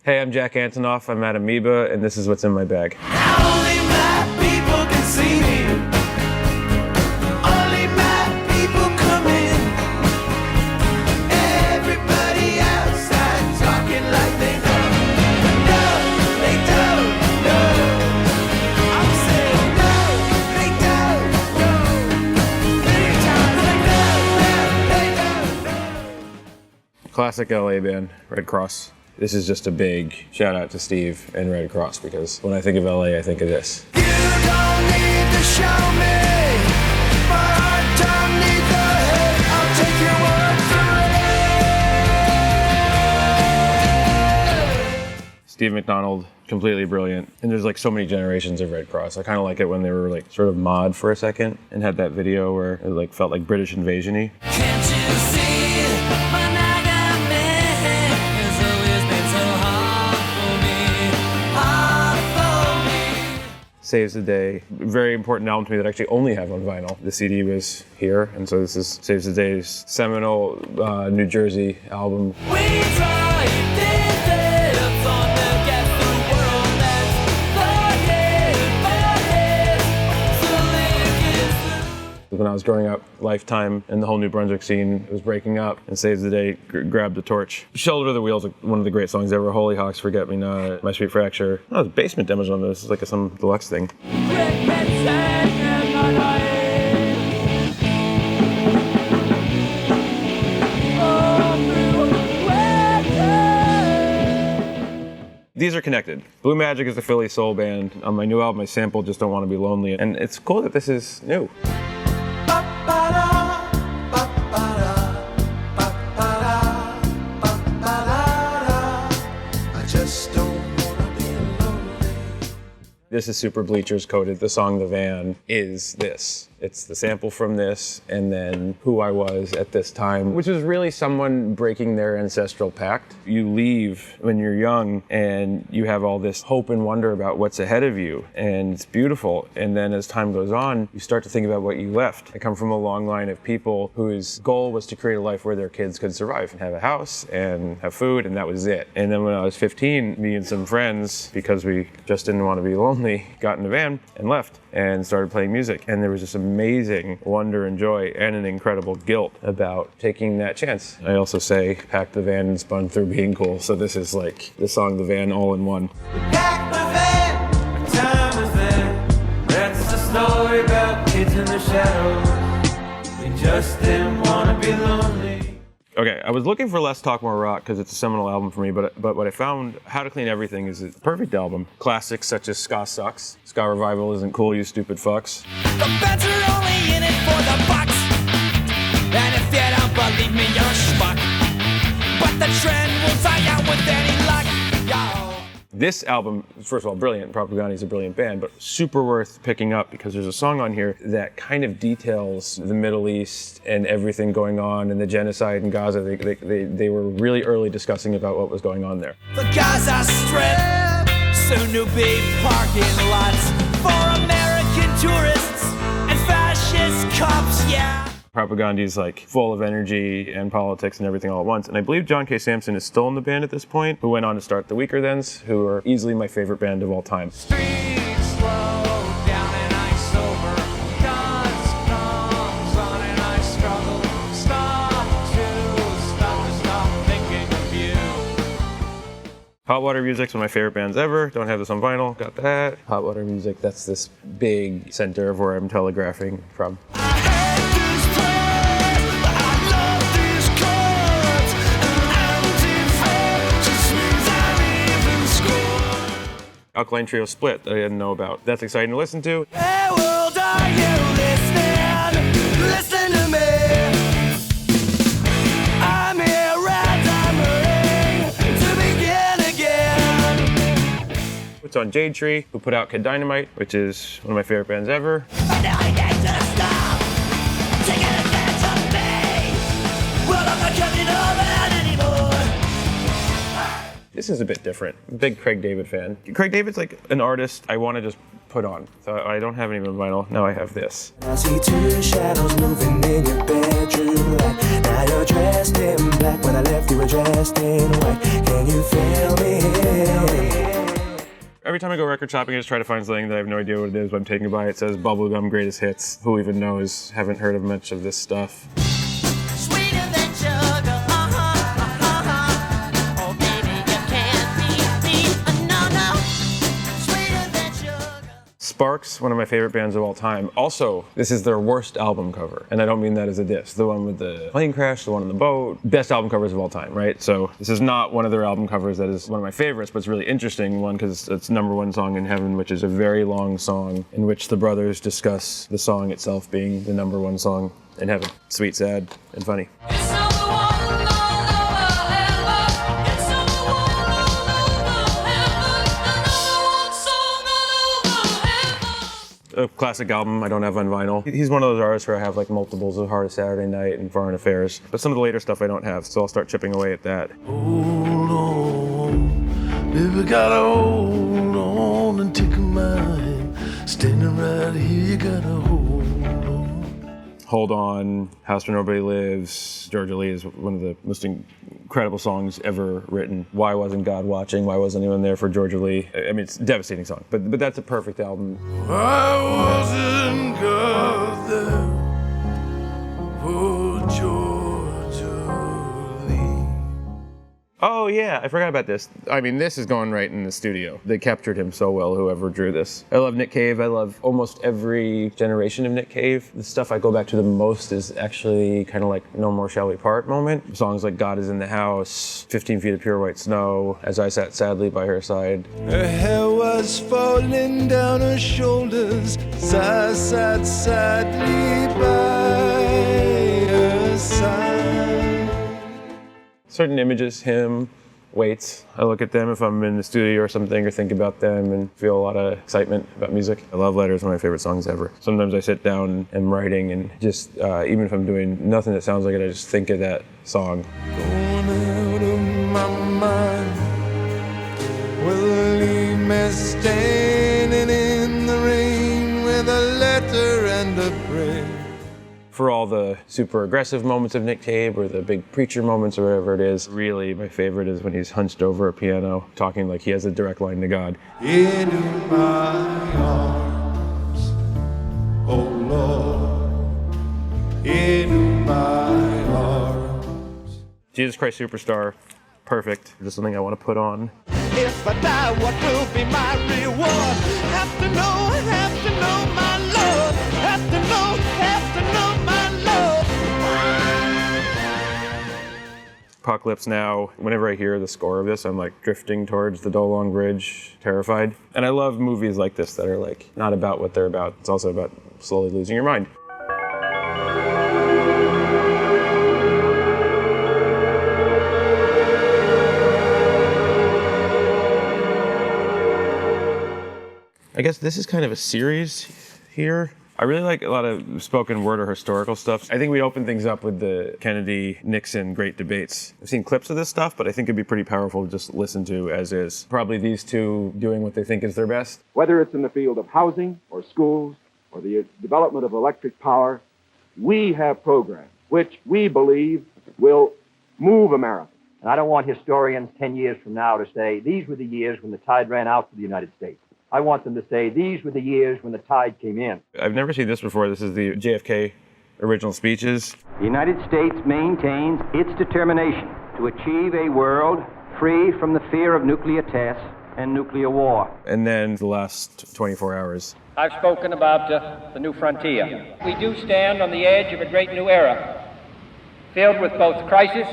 Hey, I'm Jack Antonoff, I'm at Amoeba, and this is what's in my bag. Only mad people can see me. Only mad people come in. Everybody outside talking like they know. No, they don't know. I'm saying no, they don't know. Many times like no, they don't know. Classic LA band, Red Kross. This is just a big shout out to Steve and Red Kross because when I think of LA, I think of this. You don't need to show me. My heart don't need the hate. I'll take your word for it. Steve McDonald, completely brilliant. And there's like so many generations of Red Kross. I kind of like it when they were like sort of mod for a second and had that video where it like felt like British invasion-y. Can't you see my naga man has always been so hard for me. Saves the Day. Very important album to me that I actually only have on vinyl. The CD was here, and so this is Saves the Day's seminal New Jersey album. We tried this on the get the world that's When I was growing up, Lifetime and the whole New Brunswick scene was breaking up, and Saves the Day grabbed the torch. Shoulder to the Wheels, one of the great songs ever. Hollyhocks, Forget Me Not, My Sweet Fracture. Oh, there's basement demos on this. It's like some deluxe thing. These are connected. Blue Magic is a Philly soul band. On my new album, I sampled Just Don't Want to Be Lonely, and it's cool that this is new. This is super Bleachers coded. The song The Van is this. It's the sample from this, and then Who I Was at This Time, which is really someone breaking their ancestral pact. You leave when you're young, and you have all this hope and wonder about what's ahead of you, and it's beautiful. And then as time goes on, you start to think about what you left. I come from a long line of people whose goal was to create a life where their kids could survive and have a house and have food, and that was it. And then when I was 15, me and some friends, because we just didn't want to be lonely, got in a van and left and started playing music. And there was this amazing wonder and joy and an incredible guilt about taking that chance. I also say, pack the van and spun through being cool. So this is like the song The Van all in one. Pack the van, what time is it? That's the story about kids in the shadows. We just didn't want to be lonely. Okay, I was looking for Less Talk More Rock because it's a seminal album for me, but what I found, How to Clean Everything is a perfect album. Classics such as Ska Sucks, Ska Revival Isn't Cool, You Stupid Fucks. The feds are only in it for the bucks. And if you don't believe me, you're a schmuck. But the trend will die out with any luck, yo. This album, first of all, brilliant. Propagandhi is a brilliant band, but super worth picking up because there's a song on here that kind of details the Middle East and everything going on and the genocide in Gaza. They were really early discussing about what was going on there. The Gaza Strip, soon to be parking lots for American tourists and fascist cops, yeah. Propagandhi is like full of energy and politics and everything all at once. And I believe John K. Sampson is still in the band at this point, who went on to start the Weaker Thens, who are easily my favorite band of all time. Streets slow down and I sober. God's comes on and I struggle. Stop thinking of you. Hot Water Music's one of my favorite bands ever. Don't have this on vinyl. Got that. Hot Water Music, that's this big center of where I'm telegraphing from. Alkaline Trio split that I didn't know about. That's exciting to listen to. Hey world, are you listening? Listen to me. I'm here randomly to begin again. It's on Jade Tree, who put out Kid Dynamite, which is one of my favorite bands ever. But now I need to stop taking advantage of me. Well, I'm not coming over anymore. This is a bit different. Big Craig David fan. Craig David's like an artist I want to just put on. So I don't have any on vinyl. Now I have this. I see two shadows moving in your bedroom light. Now you're dressed in black. When I left, you were dressed in white. Can you feel me? Every time I go record shopping, I just try to find something that I have no idea what it is, but I'm taking it by. It says Bubblegum Greatest Hits. Who even knows? Haven't heard of much of this stuff. Sweeter than sugar, oh baby, you can't beat me, no. Sweeter than sugar. Sparks, one of my favorite bands of all time. Also, this is their worst album cover, and I don't mean that as a diss. The one with the plane crash, the one on the boat, best album covers of all time, right? So this is not one of their album covers that is one of my favorites, but it's a really interesting one because it's #1 song in heaven, which is a very long song in which the brothers discuss the song itself being the #1 song in heaven. Sweet, sad, and funny. It's number one all over heaven. It's number one all over heaven. The #1 song all over heaven. A classic album I don't have on vinyl. He's one of those artists where I have like multiples of Hard Saturday Night and Foreign Affairs, but some of the later stuff I don't have, so I'll start chipping away at that. Hold on, baby, gotta hold on and take a mind. Standing right here, you gotta hold on. Hold On, House Where Nobody Lives, Georgia Lee is one of the most incredible songs ever written. Why wasn't God watching? Why wasn't anyone there for Georgia Lee? I mean, it's a devastating song, but that's a perfect album. I wasn't God there for Georgia Lee. Oh yeah, I forgot about this. I mean, this is going right in the studio. They captured him so well, whoever drew this. I love Nick Cave. I love almost every generation of Nick Cave. The stuff I go back to the most is actually kind of like No More Shall We Part moment. Songs like God Is in the House, 15 Feet of Pure White Snow, As I Sat Sadly by Her Side. Her hair was falling down her shoulders as I sat sadly by her side. Certain images, him, Waits. I look at them if I'm in the studio or something or think about them and feel a lot of excitement about music. Love Letter is one of my favorite songs ever. Sometimes I sit down and am writing and just, even if I'm doing nothing that sounds like it, I just think of that song. Going out of my mind, will leave me standing in the rain with a letter and a prayer. For all the super aggressive moments of Nick Cave or the big preacher moments or whatever it is, really my favorite is when he's hunched over a piano talking like he has a direct line to God. Into my arms, oh Lord, into my arms. Jesus Christ Superstar, perfect. Just something I want to put on. If I die, what will be my reward? Have to know my Lord. Have to know my Lord. Apocalypse Now, whenever I hear the score of this, I'm like drifting towards the Dolong Bridge, terrified. And I love movies like this that are like not about what they're about. It's also about slowly losing your mind. I guess this is kind of a series here. I really like a lot of spoken word or historical stuff. I think we open things up with the Kennedy-Nixon great debates. I've seen clips of this stuff, but I think it'd be pretty powerful to just listen to as is. Probably these two doing what they think is their best. Whether it's in the field of housing or schools or the development of electric power, we have programs which we believe will move America. And I don't want historians 10 years from now to say, these were the years when the tide ran out for the United States. I want them to say, these were the years when the tide came in. I've never seen this before. This is the JFK original speeches. The United States maintains its determination to achieve a world free from the fear of nuclear tests and nuclear war. And then the last 24 hours. I've spoken about the new frontier. We do stand on the edge of a great new era, filled with both crisis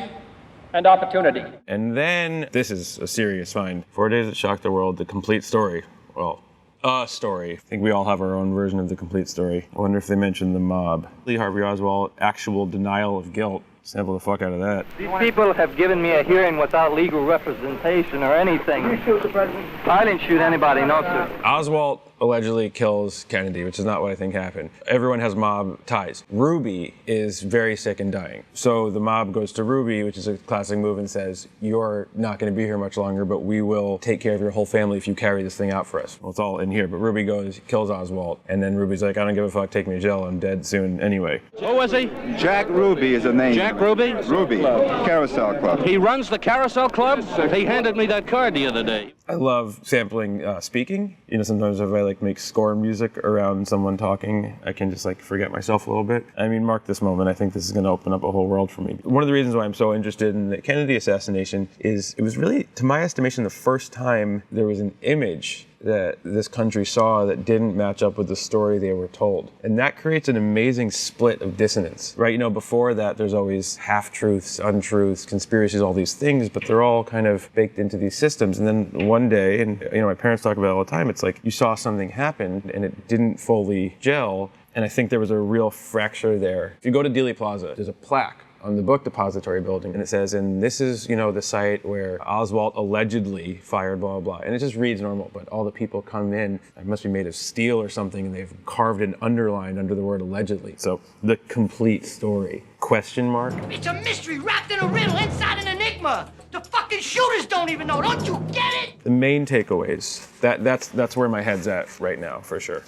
and opportunity. And then, this is a serious find. 4 Days That Shocked the World, the complete story. Well, a story. I think we all have our own version of the complete story. I wonder if they mentioned the mob. Lee Harvey Oswald, actual denial of guilt. Sample the fuck out of that. These people have given me a hearing without legal representation or anything. You shoot the president? I didn't shoot anybody, no, sir. Oswald allegedly kills Kennedy, which is not what I think happened. Everyone has mob ties. Ruby is very sick and dying. So the mob goes to Ruby, which is a classic move, and says, you're not going to be here much longer, but we will take care of your whole family if you carry this thing out for us. Well, it's all in here, but Ruby goes, kills Oswald, and then Ruby's like, I don't give a fuck, take me to jail, I'm dead soon anyway. Who is he? Jack Ruby is a name. Jack Ruby? Ruby, Carousel Club. He runs the Carousel Club? He handed me that card the other day. I love sampling speaking. You know, sometimes if I like make score music around someone talking, I can just like forget myself a little bit. I mean, mark this moment. I think this is going to open up a whole world for me. One of the reasons why I'm so interested in the Kennedy assassination is it was really, to my estimation, the first time there was an image that this country saw that didn't match up with the story they were told. And that creates an amazing split of dissonance, right? You know, before that, there's always half-truths, untruths, conspiracies, all these things, but they're all kind of baked into these systems. And then one day, and you know, my parents talk about it all the time, it's like you saw something happen and it didn't fully gel. And I think there was a real fracture there. If you go to Dealey Plaza, there's a plaque on the book depository building, and it says, and this is, you know, the site where Oswald allegedly fired blah, blah, blah. And it just reads normal, but all the people come in, it must be made of steel or something, and they've carved an underline under the word allegedly. So the complete story, question mark. It's a mystery wrapped in a riddle inside an enigma. The fucking shooters don't even know, don't you get it? The main takeaways, that's where my head's at right now, for sure.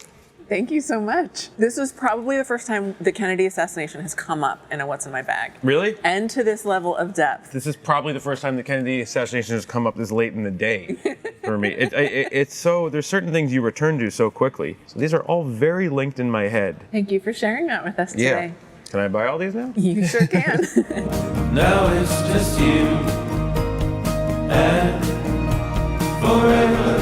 Thank you so much. This was probably the first time the Kennedy assassination has come up in a What's in My Bag. Really? And to this level of depth. This is probably the first time the Kennedy assassination has come up this late in the day for me. It's so, there's certain things you return to so quickly. So these are all very linked in my head. Thank you for sharing that with us today. Can I buy all these now? You sure can. Now it's just you and forever.